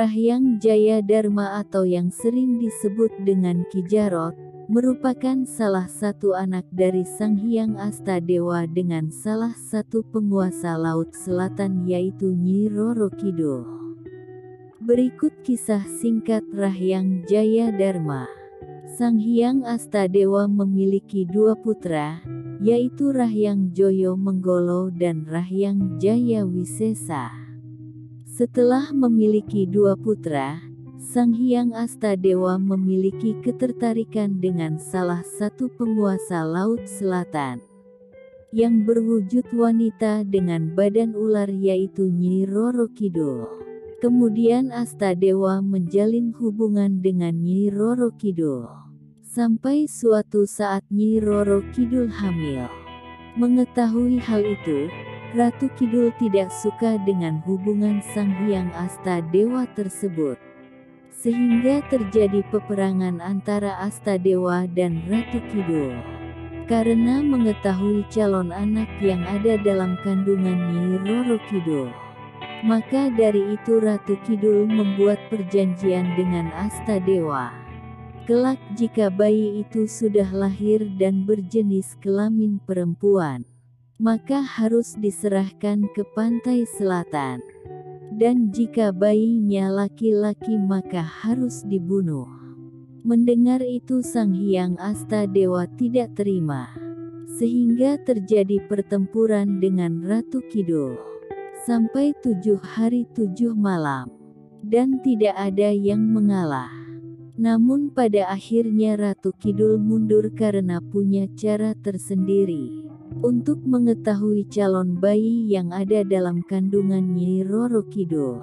Rahyang Jayadharma atau yang sering disebut dengan Ki Jarot, merupakan salah satu anak dari Sang Hyang Astadewa dengan salah satu penguasa Laut Selatan yaitu Nyi Roro Kidul. Berikut kisah singkat Rahyang Jayadharma. Sang Hyang Astadewa memiliki dua putra, yaitu Rahyang Joyo Menggolo dan Rahyang Jaya Wisesa. Setelah memiliki dua putra, Sang Hyang Astadewa memiliki ketertarikan dengan salah satu penguasa Laut Selatan yang berwujud wanita dengan badan ular yaitu Nyi Roro Kidul. Kemudian Astadewa menjalin hubungan dengan Nyi Roro Kidul. Sampai suatu saat Nyi Roro Kidul hamil. Mengetahui hal itu, Ratu Kidul tidak suka dengan hubungan Sang Hyang Astadewa tersebut. Sehingga terjadi peperangan antara Astadewa dan Ratu Kidul. Karena mengetahui calon anak yang ada dalam kandungan Nyi Roro Kidul. Maka dari itu Ratu Kidul membuat perjanjian dengan Astadewa. Kelak jika bayi itu sudah lahir dan berjenis kelamin perempuan, maka harus diserahkan ke pantai selatan. Dan jika bayinya laki-laki maka harus dibunuh. Mendengar itu Sang Hyang Astadewa tidak terima. Sehingga terjadi pertempuran dengan Ratu Kidul. Sampai 7 hari 7 malam. Dan tidak ada yang mengalah. Namun pada akhirnya Ratu Kidul mundur karena punya cara tersendiri untuk mengetahui calon bayi yang ada dalam kandungan Nyi Roro Kidul.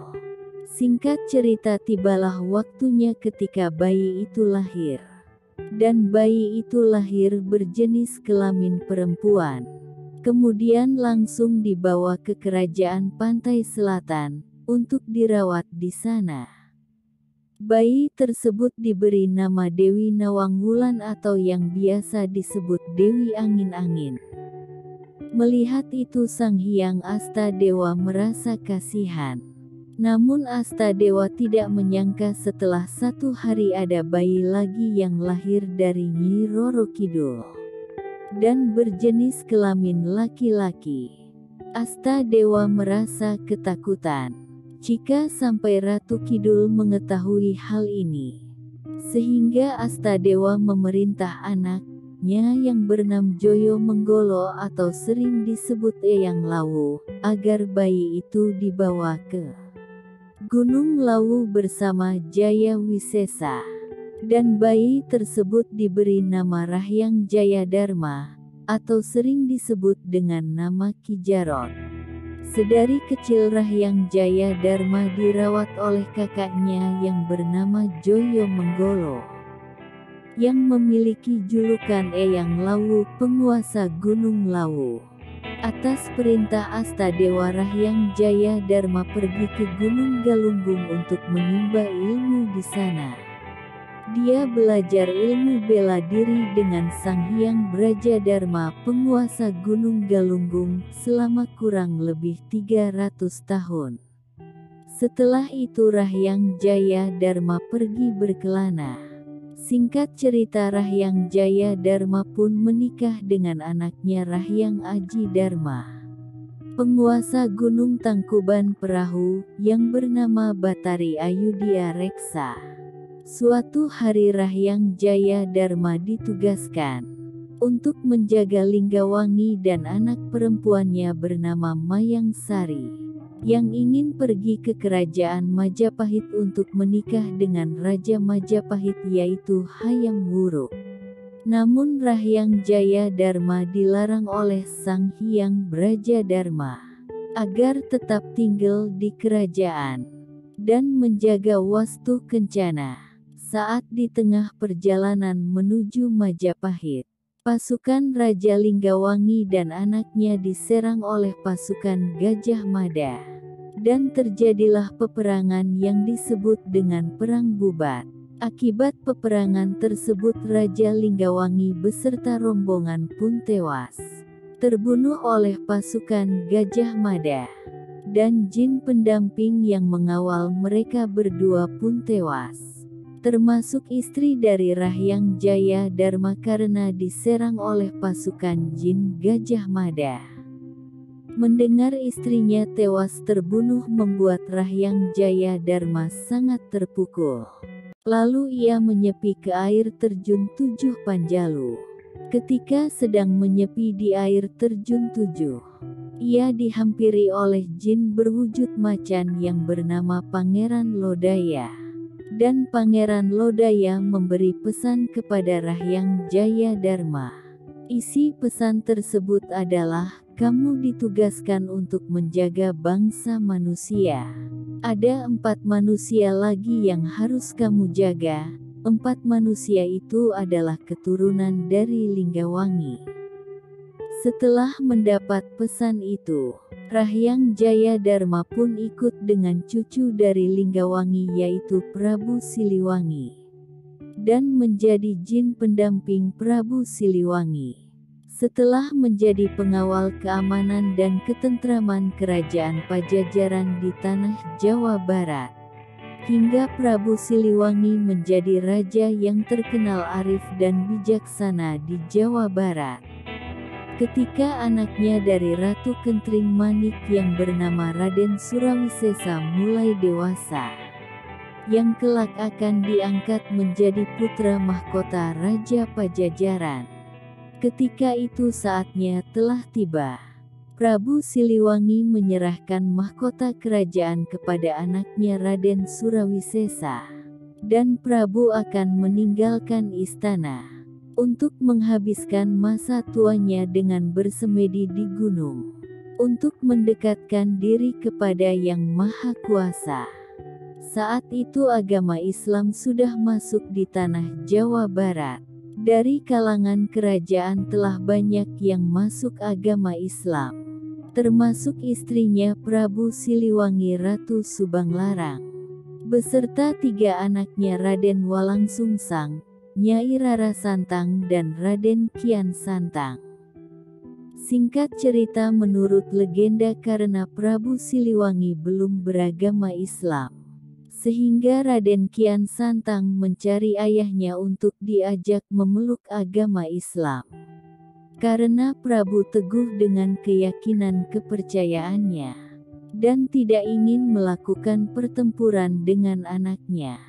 Singkat cerita tibalah waktunya ketika bayi itu lahir. Dan bayi itu lahir berjenis kelamin perempuan. Kemudian langsung dibawa ke kerajaan pantai selatan untuk dirawat di sana. Bayi tersebut diberi nama Dewi Nawangwulan atau yang biasa disebut Dewi Angin-Angin. Melihat itu Sang Hyang Astadewa merasa kasihan. Namun Astadewa tidak menyangka setelah 1 hari ada bayi lagi yang lahir dari Nyi Roro Kidul. Dan berjenis kelamin laki-laki. Astadewa merasa ketakutan. Jika sampai Ratu Kidul mengetahui hal ini. Sehingga Astadewa memerintah anaknya yang bernama Joyo Menggolo atau sering disebut Eyang Lawu, agar bayi itu dibawa ke Gunung Lawu bersama Jaya Wisesa. Dan bayi tersebut diberi nama Rahyang Jayadharma, atau sering disebut dengan nama Ki Jarot. Sedari kecil Rahyang Jayadharma dirawat oleh kakaknya yang bernama Joyo Menggolo. Yang memiliki julukan Eyang Lawu, penguasa Gunung Lawu. Atas perintah Astadewa Rahyang Jayadharma pergi ke Gunung Galunggung untuk menimba ilmu di sana. Dia belajar ilmu bela diri dengan Sang Hyang Brajadharma penguasa Gunung Galunggung selama kurang lebih 300 tahun. Setelah itu Rahyang Jayadharma pergi berkelana. Singkat cerita Rahyang Jayadharma pun menikah dengan anaknya Rahyang Ajidharma. Penguasa Gunung Tangkuban Perahu yang bernama Batari Ayudhya Reksa. Suatu hari Rahyang Jayadharma ditugaskan untuk menjaga Linggawangi dan anak perempuannya bernama Mayang Sari yang ingin pergi ke kerajaan Majapahit untuk menikah dengan Raja Majapahit yaitu Hayam Wuruk. Namun Rahyang Jayadharma dilarang oleh Sang Hyang Brajadharma agar tetap tinggal di kerajaan dan menjaga Wastu Kencana. Saat di tengah perjalanan menuju Majapahit, pasukan Raja Linggawangi dan anaknya diserang oleh pasukan Gajah Mada. Dan terjadilah peperangan yang disebut dengan Perang Bubat. Akibat peperangan tersebut Raja Linggawangi beserta rombongan pun tewas. Terbunuh oleh pasukan Gajah Mada. dan jin pendamping yang mengawal mereka berdua pun tewas, termasuk istri dari Rahyang Jaya Dharma karena diserang oleh pasukan jin Gajah Mada. Mendengar istrinya tewas terbunuh membuat Rahyang Jaya Dharma sangat terpukul. Lalu ia menyepi ke air terjun Tujuh Panjalu. Ketika sedang menyepi di air terjun Tujuh, ia dihampiri oleh jin berwujud macan yang bernama Pangeran Lodaya. Dan Pangeran Lodaya memberi pesan kepada Rahyang Jaya Dharma. Isi pesan tersebut adalah, kamu ditugaskan untuk menjaga bangsa manusia. Ada 4 manusia lagi yang harus kamu jaga. 4 manusia itu adalah keturunan dari Linggawangi. Setelah mendapat pesan itu, Rahyang Jaya Dharma pun ikut dengan cucu dari Linggawangi yaitu Prabu Siliwangi, dan menjadi jin pendamping Prabu Siliwangi. Setelah menjadi pengawal keamanan dan ketentraman kerajaan Pajajaran di tanah Jawa Barat, hingga Prabu Siliwangi menjadi raja yang terkenal arif dan bijaksana di Jawa Barat. Ketika anaknya dari Ratu Kentring Manik yang bernama Raden Surawisesa mulai dewasa, yang kelak akan diangkat menjadi putra mahkota Raja Pajajaran. Ketika itu saatnya telah tiba. Prabu Siliwangi menyerahkan mahkota kerajaan kepada anaknya Raden Surawisesa, dan Prabu akan meninggalkan istana untuk menghabiskan masa tuanya dengan bersemedi di gunung, untuk mendekatkan diri kepada Yang Maha Kuasa. Saat itu agama Islam sudah masuk di tanah Jawa Barat. Dari kalangan kerajaan telah banyak yang masuk agama Islam, termasuk istrinya Prabu Siliwangi Ratu Subanglarang, beserta 3 anaknya Raden Walangsungsang, Nyai Rara Santang dan Raden Kian Santang. Singkat cerita, menurut legenda karena Prabu Siliwangi belum beragama Islam, sehingga Raden Kian Santang mencari ayahnya untuk diajak memeluk agama Islam. Karena Prabu teguh dengan keyakinan kepercayaannya, dan tidak ingin melakukan pertempuran dengan anaknya,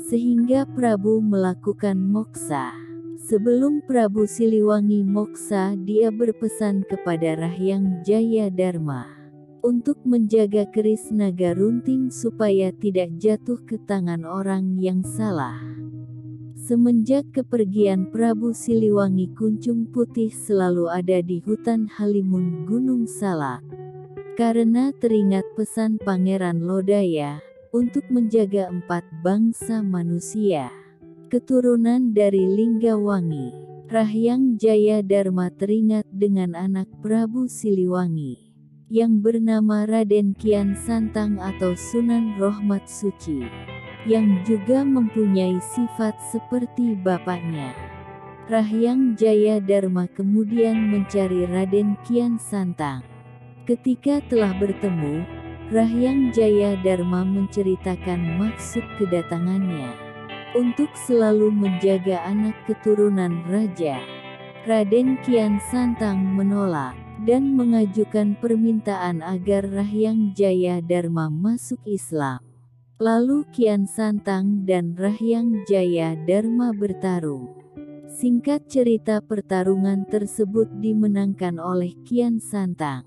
sehingga Prabu melakukan moksa. Sebelum Prabu Siliwangi moksa, dia berpesan kepada Rahyang Jaya Dharma untuk menjaga keris naga runting supaya tidak jatuh ke tangan orang yang salah. Semenjak kepergian Prabu Siliwangi, Kuncung Putih selalu ada di hutan Halimun Gunung Salak, karena teringat pesan Pangeran Lodaya untuk menjaga 4 bangsa manusia, keturunan dari Linggawangi. Rahyang Jaya Dharma teringat dengan anak Prabu Siliwangi, yang bernama Raden Kian Santang atau Sunan Rohmat Suci, yang juga mempunyai sifat seperti bapaknya. Rahyang Jaya Dharma kemudian mencari Raden Kian Santang. Ketika telah bertemu, Rahyang Jaya Dharma menceritakan maksud kedatangannya untuk selalu menjaga anak keturunan raja. Raden Kian Santang menolak dan mengajukan permintaan agar Rahyang Jaya Dharma masuk Islam. Lalu Kian Santang dan Rahyang Jaya Dharma bertarung. Singkat cerita, pertarungan tersebut dimenangkan oleh Kian Santang.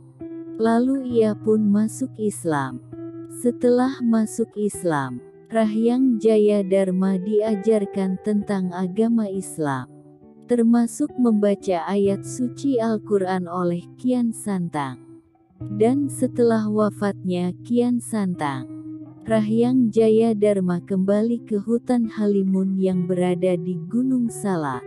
Lalu ia pun masuk Islam. Setelah masuk Islam, Rahyang Jaya Dharma diajarkan tentang agama Islam, termasuk membaca ayat suci Al-Quran oleh Kian Santang. Dan setelah wafatnya Kian Santang, Rahyang Jaya Dharma kembali ke hutan Halimun yang berada di Gunung Salak,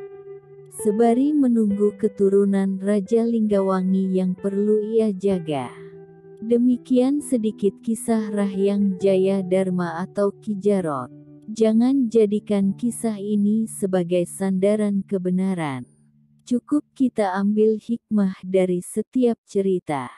sebari menunggu keturunan Raja Linggawangi yang perlu ia jaga. Demikian sedikit kisah Rahyang Jaya Dharma atau Ki Jarot. Jangan jadikan kisah ini sebagai sandaran kebenaran. Cukup kita ambil hikmah dari setiap cerita.